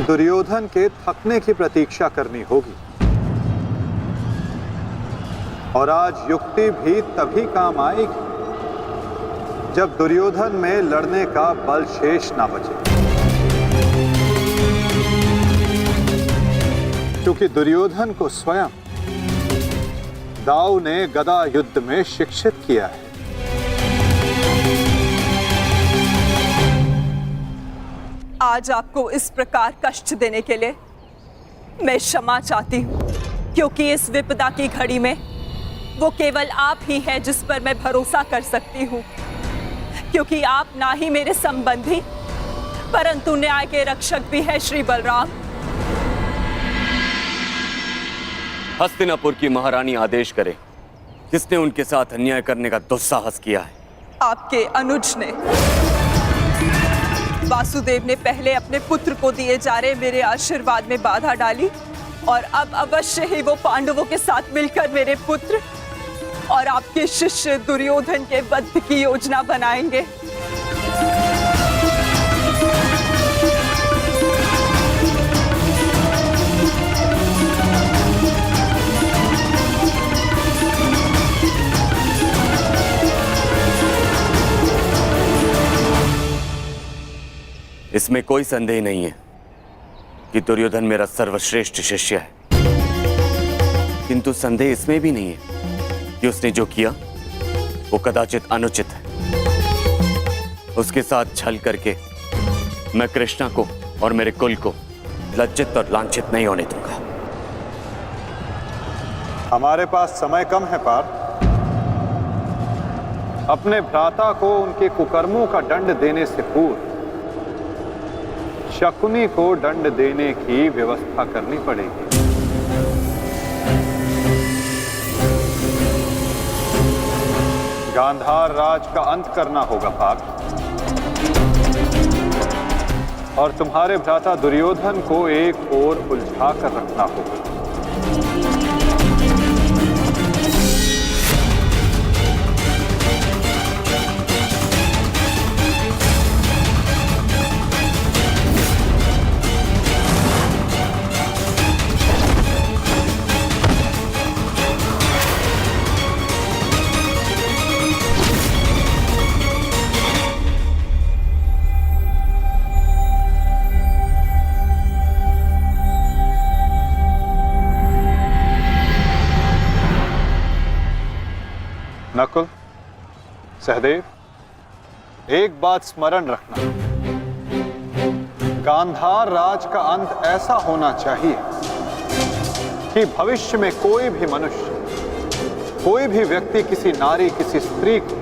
दुर्योधन के थकने की प्रतीक्षा करनी होगी। और आज युक्ति भी तभी काम आएगी जब दुर्योधन में लड़ने का बल शेष ना बचे, क्योंकि दुर्योधन को स्वयं दाऊ ने गदा युद्ध में शिक्षित किया है। आज आपको इस प्रकार कष्ट देने के लिए मैं क्षमा चाहती हूँ, क्योंकि इस विपदा की घड़ी में वो केवल आप ही हैं जिस पर मैं भरोसा कर सकती हूँ, क्योंकि आप ना ही मेरे संबंधी परंतु न्याय के रक्षक भी हैं श्री बलराम। हस्तिनापुर की महारानी आदेश करे, किसने उनके साथ अन्याय करने का दुस्साहस किया है? आपके अनुज ने। वासुदेव ने पहले अपने पुत्र को दिए जा रहे मेरे आशीर्वाद में बाधा डाली और अब अवश्य ही वो पांडवों के साथ मिलकर मेरे पुत्र और आपके शिष्य दुर्योधन के वध की योजना बनाएंगे। इसमें कोई संदेह नहीं है कि दुर्योधन मेरा सर्वश्रेष्ठ शिष्य है, किंतु संदेह इसमें भी नहीं है कि उसने जो किया वो कदाचित अनुचित है। उसके साथ छल करके मैं कृष्णा को और मेरे कुल को लज्जित और लांछित नहीं होने दूंगा। हमारे पास समय कम है पार्थ। अपने भ्राता को उनके कुकर्मों का दंड देने से पूर्व शकुनी को दंड देने की व्यवस्था करनी पड़ेगी। गांधार राज का अंत करना होगा पार्थ, और तुम्हारे भ्राता दुर्योधन को एक ओर उलझा कर रखना होगा। नकुल, सहदेव, एक बात स्मरण रखना, गांधार राज का अंत ऐसा होना चाहिए कि भविष्य में कोई भी मनुष्य, कोई भी व्यक्ति किसी नारी, किसी स्त्री को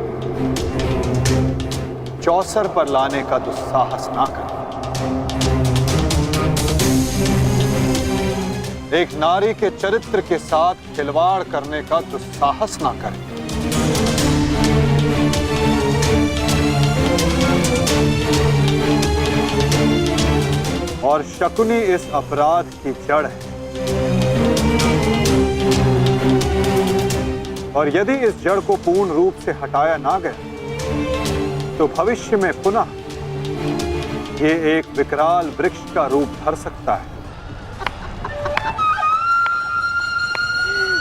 चौसर पर लाने का दुस्साहस ना करे। एक नारी के चरित्र के साथ खिलवाड़ करने का दुस्साहस ना करे। और शकुनी इस अपराध की जड़ है, और यदि इस जड़ को पूर्ण रूप से हटाया ना गया तो भविष्य में पुनः ये एक विकराल वृक्ष का रूप धर सकता है।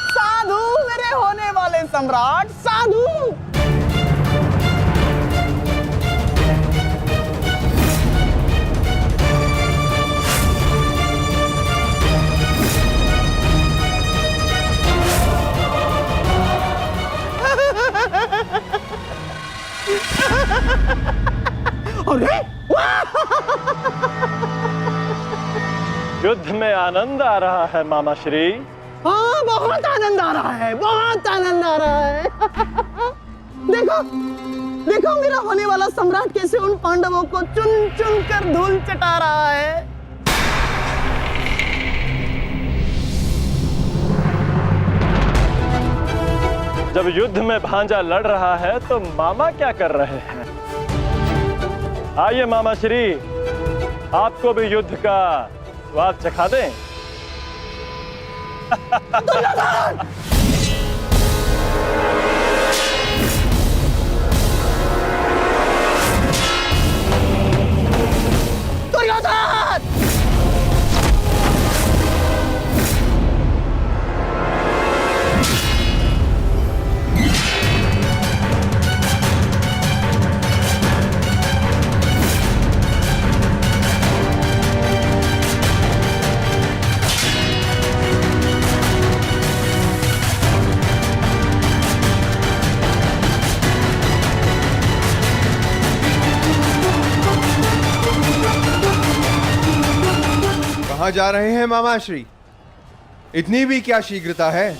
साधु मेरे होने वाले सम्राट, साधु। अरे युद्ध में आनंद आ रहा है मामा श्री। हाँ, बहुत आनंद आ रहा है, बहुत आनंद आ रहा है। देखो देखो मेरा होने वाला सम्राट कैसे उन पांडवों को चुन चुन कर धूल चटा रहा है। जब युद्ध में भांजा लड़ रहा है तो मामा क्या कर रहे हैं? आइए मामा श्री, आपको भी युद्ध का स्वाद चखा दें। दुर्योधन! कहाँ जा रहे हैं मामाश्री? इतनी भी क्या शीघ्रता है?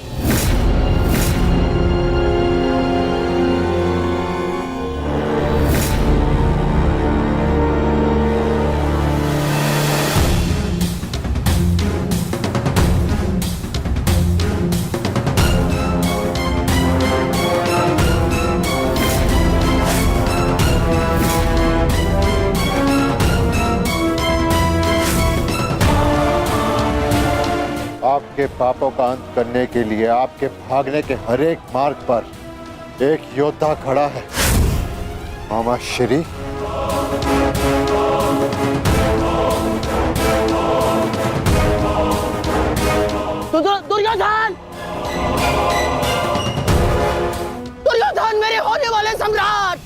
आपके पापों का अंत करने के लिए आपके भागने के हर एक मार्ग पर एक योद्धा खड़ा है। मामा श्री, दुर्योधन! दुर्योधन, मेरे होने वाले सम्राट!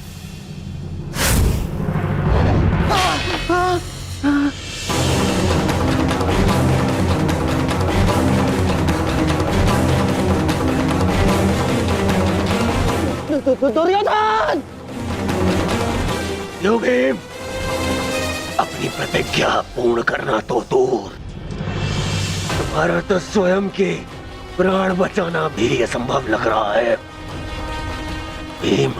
दुर्योधन! भीम, अपनी प्रतिज्ञा पूर्ण करना तो दूर, तुम्हारा तो स्वयं के प्राण बचाना भी असंभव लग रहा है। भीम,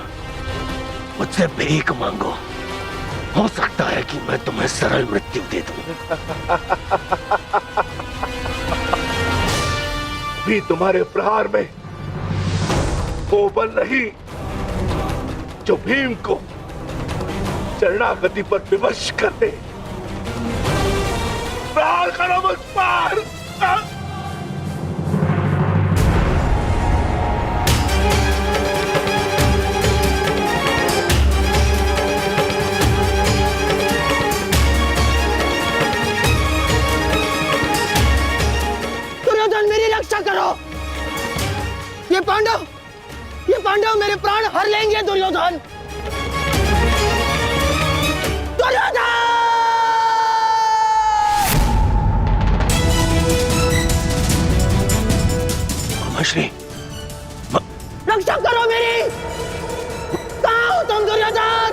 मुझसे भीख मांगो, हो सकता है कि मैं तुम्हें सरल मृत्यु दे दूं। भी तुम्हारे प्रहार में वो बल नहीं जो भीम को शरणागति पर विवश कर दे। प्रहार करो मुझ पर। दुर्योधन, मेरी रक्षा करो। ये पांडव मेरे प्राण हर लेंगे। दुर्योधन! दुर्योधन! मामाश्री, रक्षा करो मेरी। कहाँ हो तुम? दुर्योधन!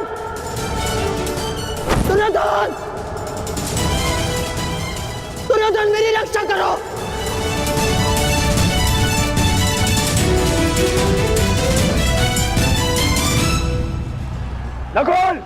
दुर्योधन! दुर्योधन, मेरी रक्षा करो। नकुल!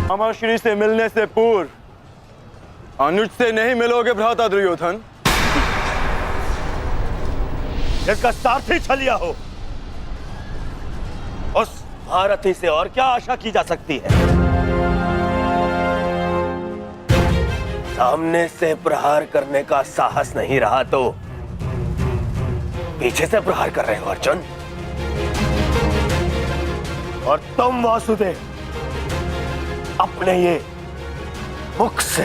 मामाश्री से मिलने से पूर्व अनुज से नहीं मिलोगे भ्राता दुर्योधन। इसका सारथी छलिया हो, उस महारथी से और क्या आशा की जा सकती है? सामने से प्रहार करने का साहस नहीं रहा तो पीछे से प्रहार कर रहे हो अर्जुन। और तुम वासुदेव, अपने ये मुख से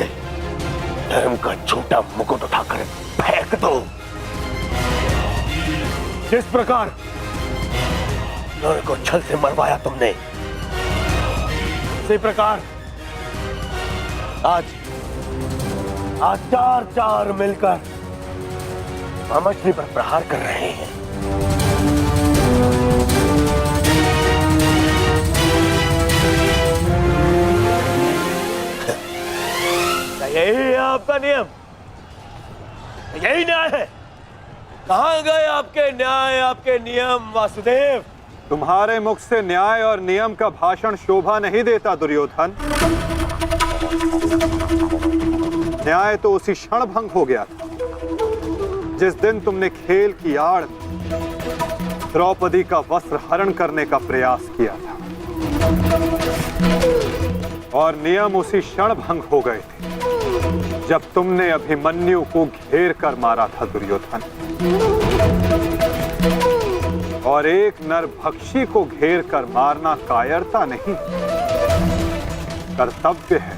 धर्म का छोटा मुकुट उठाकर फेंक दो। जिस प्रकार नर को छल से मरवाया तुमने, उसी प्रकार आज चार मिलकर मामाश्री पर प्रहार कर रहे हैं। यही है आपका नियम, यही न्याय है। कहां गए आपके न्याय, आपके नियम वासुदेव? तुम्हारे मुख से न्याय और नियम का भाषण शोभा नहीं देता दुर्योधन। न्याय तो उसी क्षण भंग हो गया था जिस दिन तुमने खेल की आड़ द्रौपदी का वस्त्र हरण करने का प्रयास किया था, और नियम उसी क्षण भंग हो गए थे जब तुमने अभिमन्यु को घेर कर मारा था दुर्योधन। और एक नरभक्षी को घेर कर मारना कायरता नहीं, कर्तव्य है।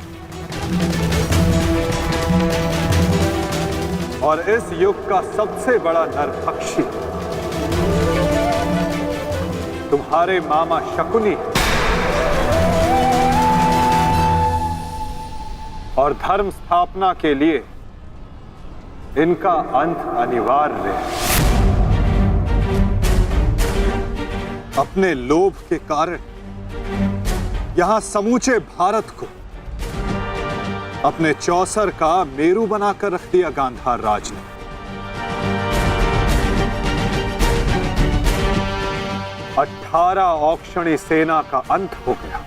और इस युग का सबसे बड़ा नरभक्षी तुम्हारे मामा शकुनी है। और धर्म स्थापना के लिए इनका अंत अनिवार्य है। अपने लोभ के कारण यहां समूचे भारत को अपने चौसर का मेरू बनाकर रख दिया गांधार राज ने। 18 औक्षणी सेना का अंत हो गया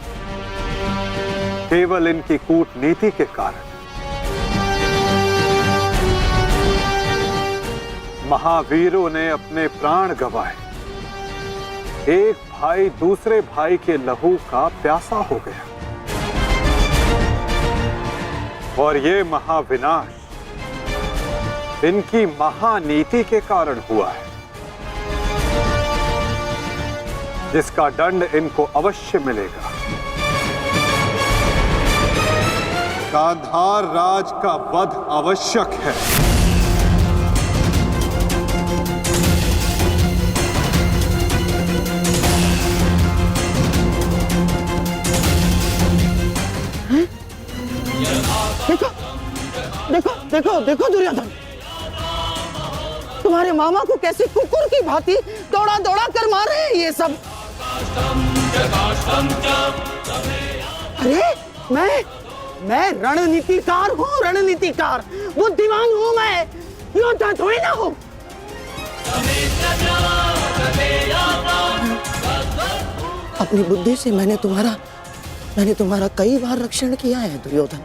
केवल इनकी कूटनीति के कारण। महावीरों ने अपने प्राण गंवाए, एक भाई दूसरे भाई के लहू का प्यासा हो गया। और ये महाविनाश इनकी महानीति के कारण हुआ है, जिसका दंड इनको अवश्य मिलेगा। गांधार राज का वध आवश्यक है। देखो देखो देखो देखो दुर्योधन, तुम्हारे मामा को कैसे कुकुर की भांति दौड़ा दौड़ा कर मार रहे हैं ये सब। अरे मैं रणनीतिकार हूँ, रणनीतिकार, बुद्धिमान हूँ मैं, योद्धा थोड़ी ना हूँ। अपनी बुद्धि से मैंने तुम्हारा कई बार रक्षण किया है दुर्योधन।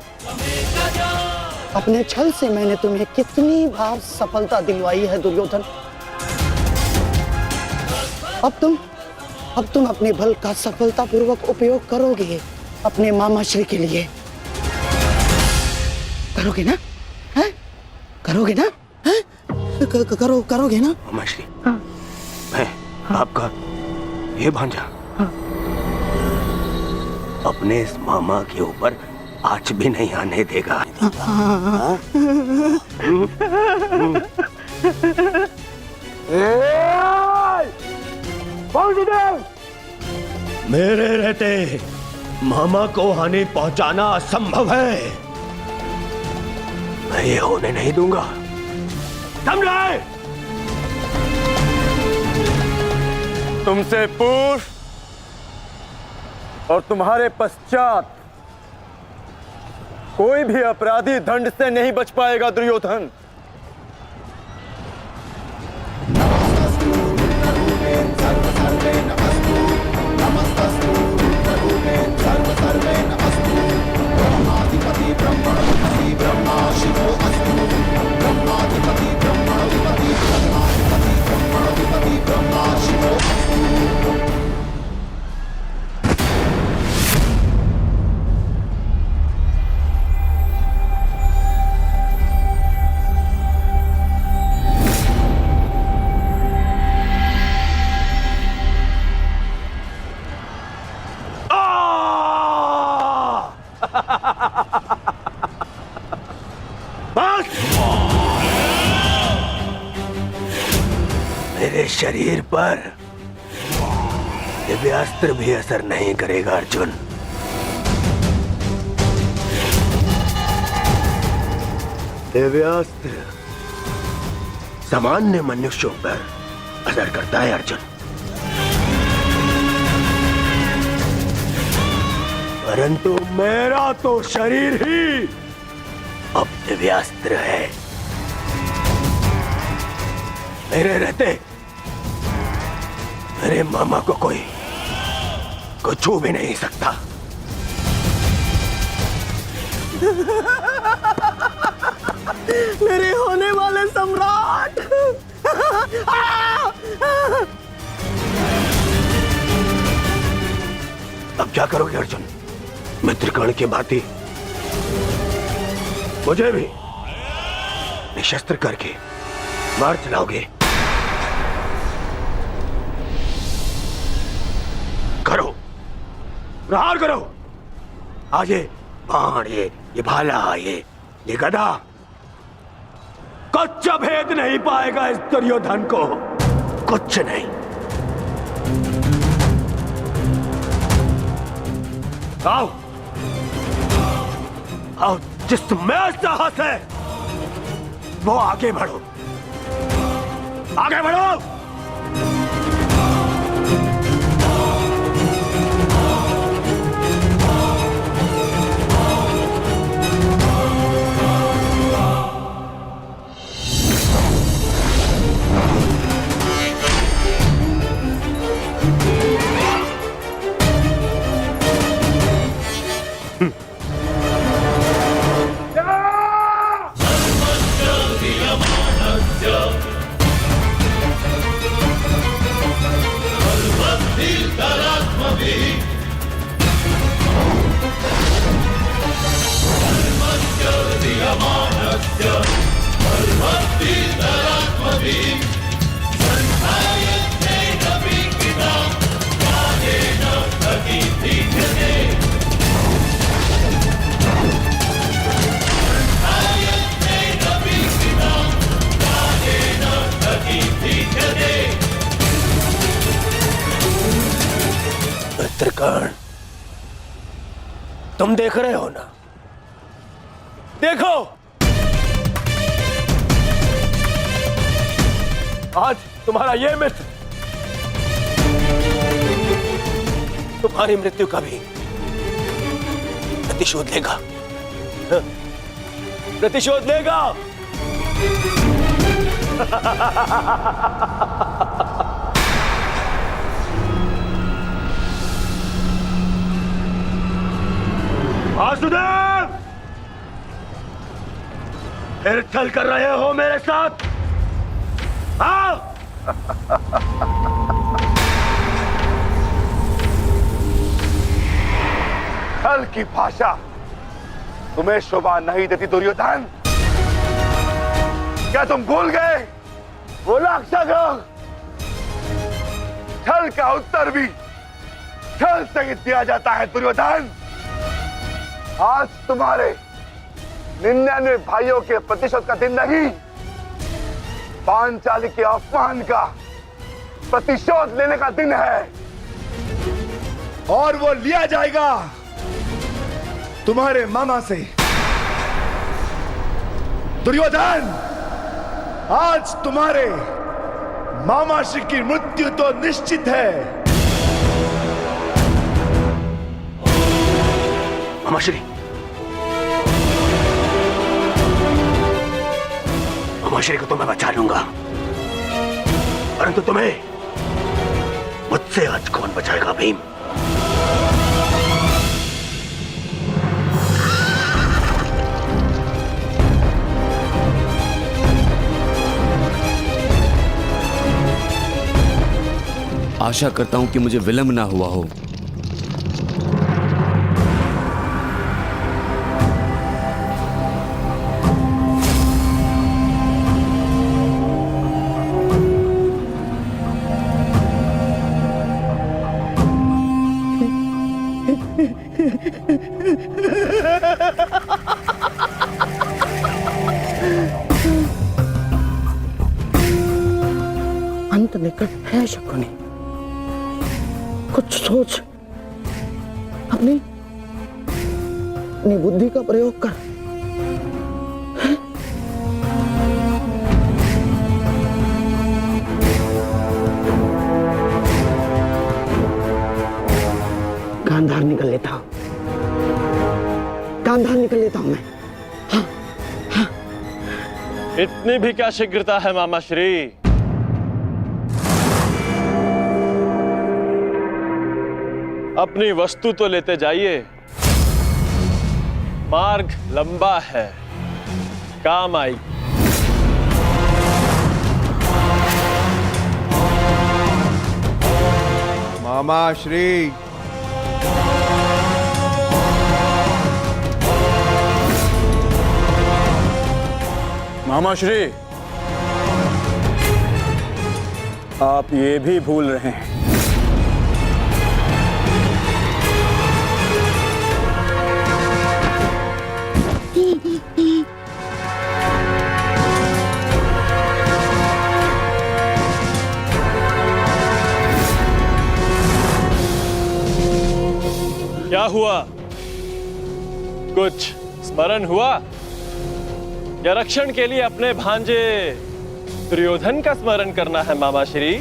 अपने छल से मैंने तुम्हें कितनी बार सफलता दिलवाई है दुर्योधन। अब तुम अपने बल का सफलतापूर्वक उपयोग करोगे अपने मामा श्री के लिए। करोगे ना? हैं? करोगे ना? हैं? करोगे ना? मामा श्री, मैं आपका ये भांजा अपने इस मामा के ऊपर आंच भी नहीं आने देगा। मेरे रहते मामा को हानि पहुंचाना असंभव है। मैं ये होने नहीं दूंगा, समझे? तुमसे पूर्व और तुम्हारे पश्चात कोई भी अपराधी दंड से नहीं बच पाएगा दुर्योधन। मेरे शरीर पर दिव्यास्त्र भी असर नहीं करेगा अर्जुन। दिव्यास्त्र सामान्य मनुष्यों पर असर करता है अर्जुन, परंतु मेरा तो शरीर ही अब दिव्यास्त्र है। मेरे रहते मेरे मामा को कोई छू भी नहीं सकता। मेरे होने वाले सम्राट। अब क्या करोगे अर्जुन? मित्रगण के भांति मुझे भी निशस्त्र करके मार चलाओगे? प्रहार करो। आज ये बाण, ये भाला, ये गदा कुछ भेद नहीं पाएगा इस दुर्योधन को, कुछ नहीं। आओ आओ, जिसमें साहस है वो आगे बढ़ो, आगे बढ़ो। मित्रगण, तुम देख रहे हो ना? देखो, आज तुम्हारा ये मित्र तुम्हारी मृत्यु का भी प्रतिशोध लेगा, प्रतिशोध लेगा। वासुदेव, फिर छल कर रहे हो मेरे साथ? हाँ? छल की भाषा तुम्हें शोभा नहीं देती दुर्योधन। क्या तुम भूल गए वो लाक्षागृह? छल का उत्तर भी छल से ही दिया जाता है दुर्योधन। आज तुम्हारे 99 भाइयों के प्रतिशोध का दिन नहीं, पांचाली के अपमान का प्रतिशोध लेने का दिन है, और वो लिया जाएगा तुम्हारे मामा से। दुर्योधन, आज तुम्हारे मामा श्री की मृत्यु तो निश्चित है। मामाश्री, मामाश्री को तो मैं बचा लूंगा, परंतु तुम्हें मुझसे आज कौन बचाएगा भीम? आशा करता हूं कि मुझे विलंब ना हुआ हो। अंत निकट है शकुनी, कुछ सोच, अपनी बुद्धि का प्रयोग कर। गांधार निकल लेता हूं, गांधार निकल लेता हूं मैं। इतनी भी क्या शीघ्रता है मामा श्री? अपनी वस्तु तो लेते जाइए, मार्ग लंबा है, काम आई। मामा श्री, मामा श्री, आप ये भी भूल रहे हैं हुआ? कुछ स्मरण हुआ या रक्षण के लिए अपने भांजे दुर्योधन का स्मरण करना है मामा श्री?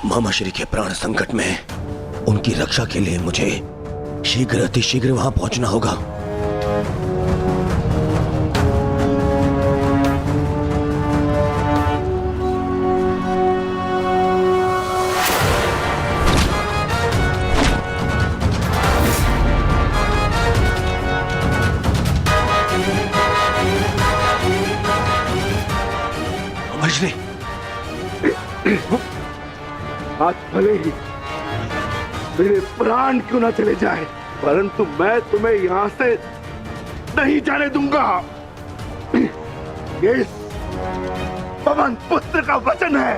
मामा श्री के प्राण संकट में, उनकी रक्षा के लिए मुझे शीघ्र अतिशीघ्र वहां पहुंचना होगा। मामा श्री, आज भले ही मेरे प्राण क्यों ना चले जाए, परंतु मैं तुम्हें यहां से नहीं जाने दूंगा। ये इस पवन पुत्र का वचन है।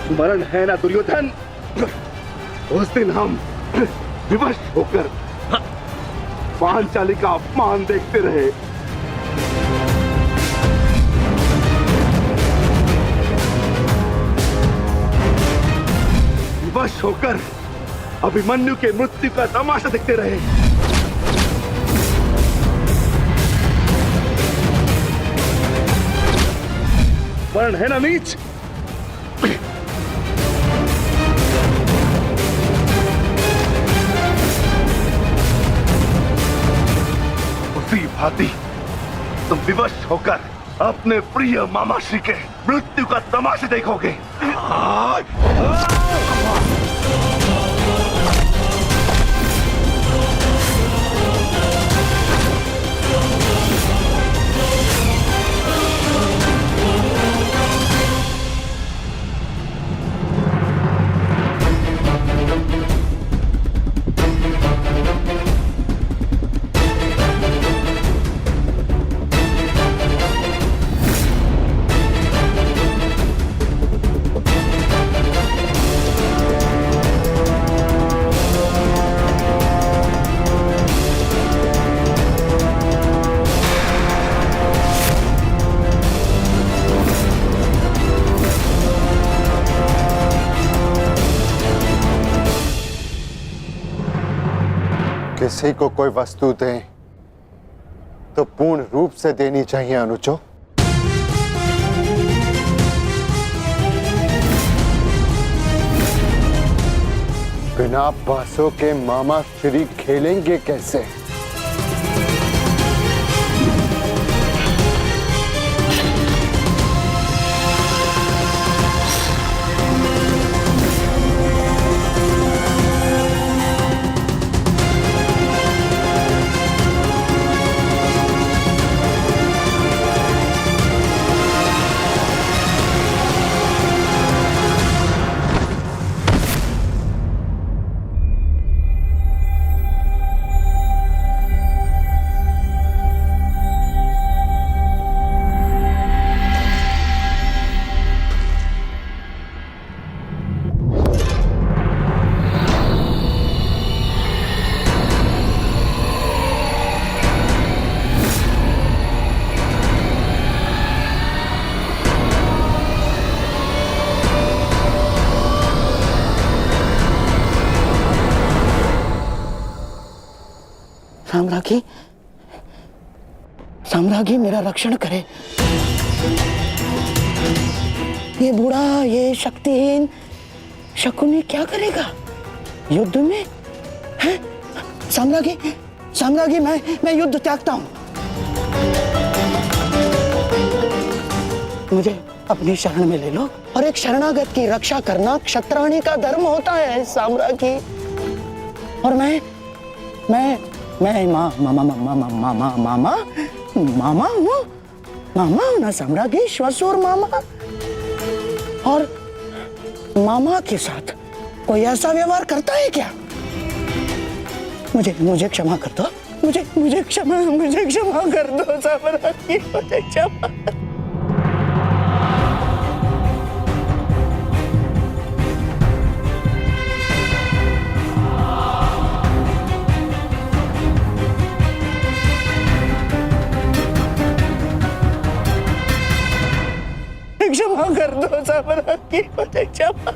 स्मरण है ना दुर्योधन, उस दिन हम विवश होकर पांचाली का अपमान देखते रहे। विवश होकर अभिमन्यु के मृत्यु का तमाशा देखते रहे। वर्ण है ना नीच, उसी भांति तुम विवश होकर अपने प्रिय मामाश्री के मृत्यु का तमाशा देखोगे। किसी को कोई वस्तु दें तो पूर्ण रूप से देनी चाहिए अनुजो। बिना बासों के मामा श्री खेलेंगे कैसे? साम्राज्ञी, साम्राज्ञी मेरा रक्षण करे। ये बूढ़ा, ये शक्तिहीन शकुनी क्या करेगा युद्ध में? है साम्राज्ञी, साम्राज्ञी मैं युद्ध त्यागता हूं। मुझे अपनी शरण में ले लो, और एक शरणागत की रक्षा करना क्षत्राणी का धर्म होता है साम्राज्ञी। और मैं मामा हूँ ना साम्राज्ञी, श्वशुर मामा। और मामा के साथ कोई ऐसा व्यवहार करता है क्या? मुझे क्षमा कर दो, मुझे क्षमा कर दो साम्राज्ञी, मुझे क्षमा। क्षमा कर दो साम्राज्ञी, मुझे क्षमा।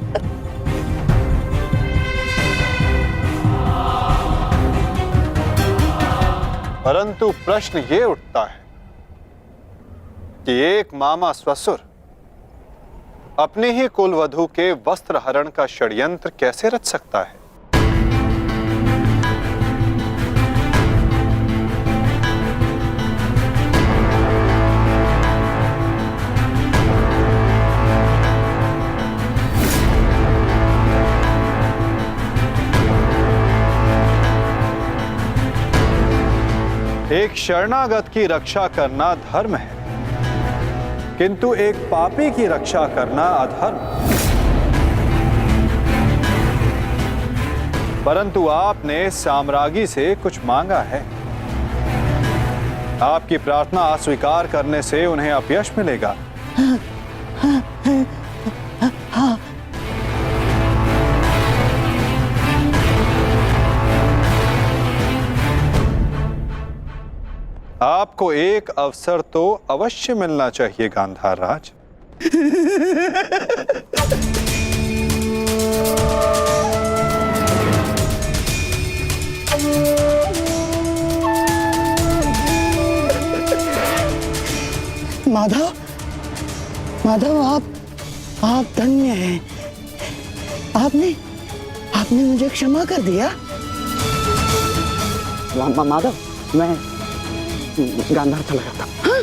परंतु प्रश्न ये उठता है कि एक मामा ससुर अपने ही कुलवधू के वस्त्र हरण का षड्यंत्र कैसे रच सकता है? एक शरणागत की रक्षा करना धर्म है, किंतु एक पापी की रक्षा करना अधर्म। परंतु आपने साम्राज्ञी से कुछ मांगा है। आपकी प्रार्थना अस्वीकार करने से उन्हें अपयश मिलेगा। आपको एक अवसर तो अवश्य मिलना चाहिए गांधार राज। माधव आप धन्य हैं। आपने मुझे क्षमा कर दिया। माधव, मैं गांधार चला जाता। हाँ,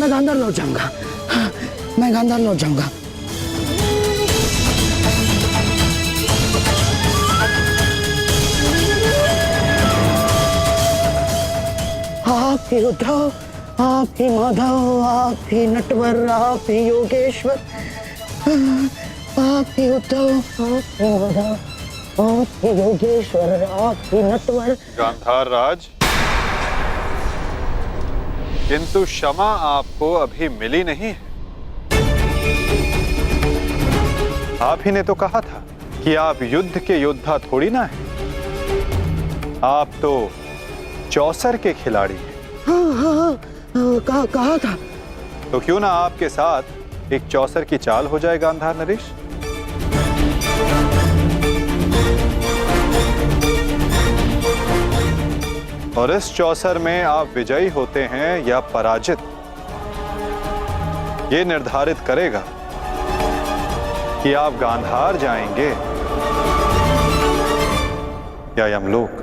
मैं गांधार लौट जाऊंगा। हाँ, मैं गांधार लौट जाऊंगा। आप ही उद्धव, आप ही माधव, आप ही नटवर, आप ही योगेश्वर, आप ही उद्धव, आप ही माधव, आप ही योगेश्वर, आप ही नटवर। गांधार राज, किंतु क्षमा आपको अभी मिली नहीं है। आप ही ने तो कहा था कि आप युद्ध के योद्धा थोड़ी ना हैं। आप तो चौसर के खिलाड़ी हैं। हाँ, कहा था। तो क्यों ना आपके साथ एक चौसर की चाल हो जाए गांधार नरेश? और इस चौसर में आप विजयी होते हैं या पराजित, ये निर्धारित करेगा कि आप गांधार जाएंगे या यमलोक।